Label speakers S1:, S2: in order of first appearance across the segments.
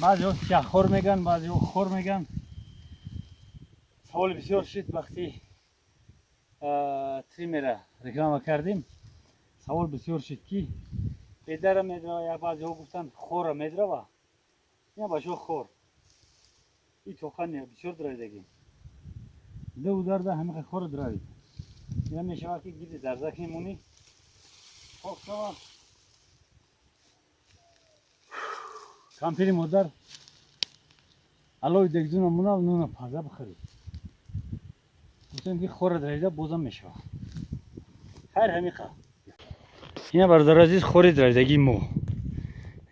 S1: بعضی شهخور میگن، بعضی خور میگن. سوال بسیار شد وقتی تریمر رکلام کردیم. سوال بسیار شد که پدر میدره یا بعضی ها گفتن خور میدره و یا باشو خور. این توخان بسیار درایدگی. دو درده همه خور دراید. یا میشه که گیری درزک نمونی. خب شما کامپیری مادر علوی دکزون مونه و نون پازه بخورید. گفتم که خور درایده بازم میشه. خیر همیخه. اینا برادر عزیز خوری درایدگی مو.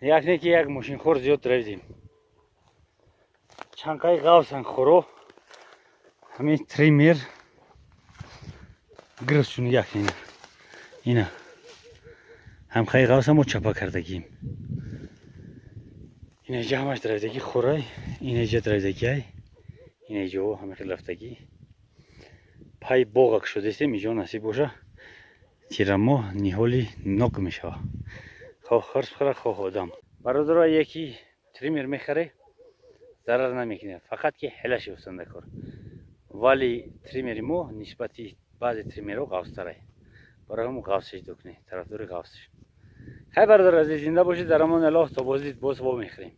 S1: یک نه که یک ماشین خور زیاد درایدیم. چانکای غاوسن خورو همین تریمر گرسون یک اینا هم خیلی غاوسن مو چپا کردگیم. این اینجا همش درایدگی خورای، این اینجا درایدگی های، این اینجا همه خیلی رفتگی. پای باغک شده است اینجا نصیب باشه. تیرمو نیهولی نوک میشه. خواه خرس بخوره خواه آدم. برادر یکی تریمر میخره ضرر نمیکنه، فقط که حلش استنده کار. ولی تریمر مو نسبتی بعضی تریمرها غاوستره. برای همون غاوسش دکنه، طرفدار غاوسش. خیلی برادر عزیز زنده باشید، در امان الله. تا بازدید باز با میخریم.